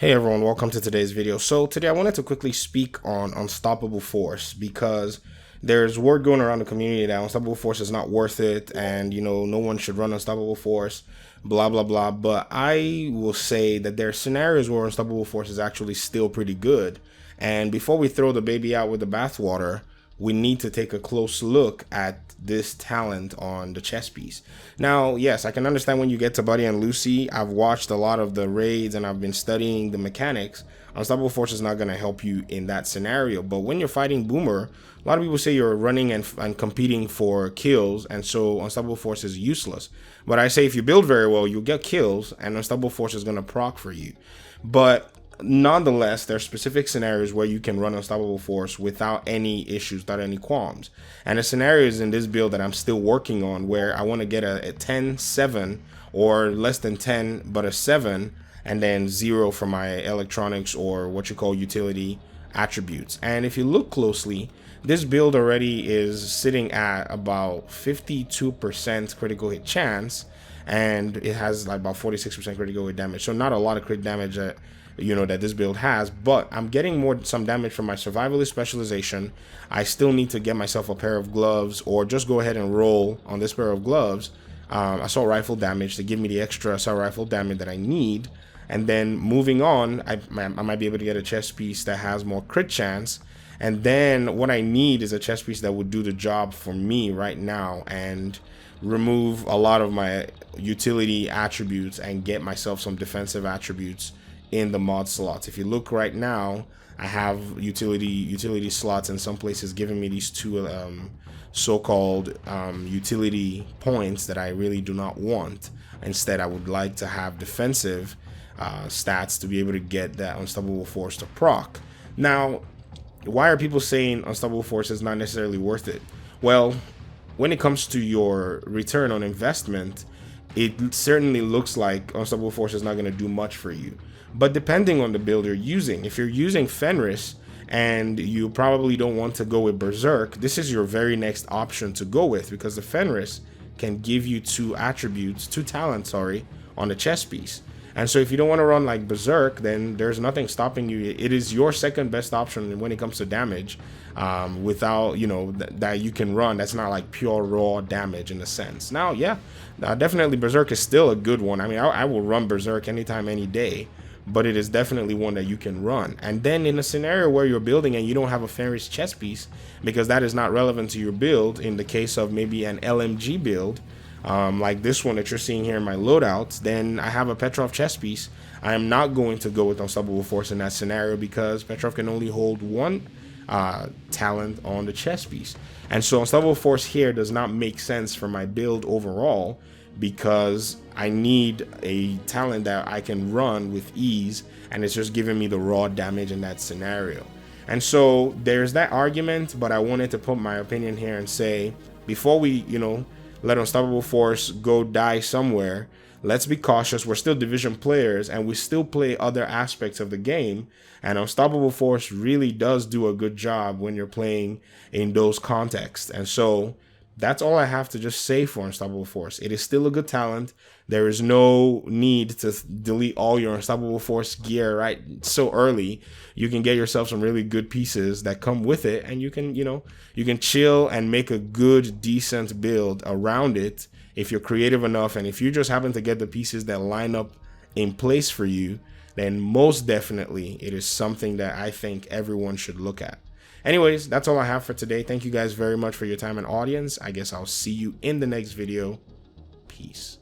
Hey everyone, welcome to today's video. So today I wanted to quickly speak on Unstoppable Force because there's word going around the community that Unstoppable Force is not worth it and no one should run Unstoppable Force, blah blah blah. But I will say that there are scenarios where Unstoppable Force is actually still pretty good. And before we throw the baby out with the bathwater, we need to take a close look at this talent on the chess piece. Now, yes, I can understand when you get to Buddy and Lucy. I've watched a lot of the raids and I've been studying the mechanics. Unstoppable Force is not going to help you in that scenario. But when you're fighting Boomer, a lot of people say you're running and competing for kills, and so Unstoppable Force is useless. But I say if you build very well, you'll get kills, and Unstoppable Force is going to proc for you. But nonetheless, there are specific scenarios where you can run Unstoppable Force without any issues, without any qualms. And the scenarios in this build that I'm still working on where I want to get a 10-7 or less than 10, but a 7, and then 0 for my electronics or what you call utility attributes. And if you look closely, this build already is sitting at about 52% critical hit chance, and it has like about 46% critical hit damage. So not a lot of crit damage that this build has, but I'm getting some damage from my survivalist specialization. I still need to get myself a pair of gloves or just go ahead and roll on this pair of gloves, assault rifle damage, to give me the extra assault rifle damage that I need. And then moving on, I might be able to get a chess piece that has more crit chance. And then what I need is a chess piece that would do the job for me right now and remove a lot of my utility attributes and get myself some defensive attributes in the mod slots. If you look right now, I have utility slots in some places giving me these two so-called utility points that I really do not want. Instead, I would like to have defensive stats to be able to get that Unstoppable Force to proc. Now, why are people saying Unstoppable Force is not necessarily worth it? Well, when it comes to your return on investment, it certainly looks like Unstoppable Force is not going to do much for you. But depending on the build you're using, if you're using Fenris and you probably don't want to go with Berserk, this is your very next option to go with, because the Fenris can give you two talents, on the chess piece. And so if you don't want to run like Berserk, then there's nothing stopping you. It is your second best option when it comes to damage, without, that you can run. That's not like pure raw damage in a sense. Now, yeah, definitely Berserk is still a good one. I mean, I will run Berserk anytime, any day, but it is definitely one that you can run. And then in a scenario where you're building and you don't have a Fenris chess piece, because that is not relevant to your build, in the case of maybe an LMG build, like this one that you're seeing here in my loadouts, then I have a Petrov chess piece. I am not going to go with Unstoppable Force in that scenario because Petrov can only hold one talent on the chess piece. And so Unstoppable Force here does not make sense for my build overall, because I need a talent that I can run with ease, and it's just giving me the raw damage in that scenario. And so there's that argument, but I wanted to put my opinion here and say, before we, let Unstoppable Force go die somewhere, let's be cautious. We're still Division players and we still play other aspects of the game, and Unstoppable Force really does do a good job when you're playing in those contexts. And so that's all I have to just say for Unstoppable Force. It is still a good talent. There is no need to delete all your Unstoppable Force gear right so early. You can get yourself some really good pieces that come with it, and you can chill and make a good, decent build around it if you're creative enough. And if you just happen to get the pieces that line up in place for you, then most definitely it is something that I think everyone should look at. Anyways, that's all I have for today. Thank you guys very much for your time and audience. I guess I'll see you in the next video. Peace.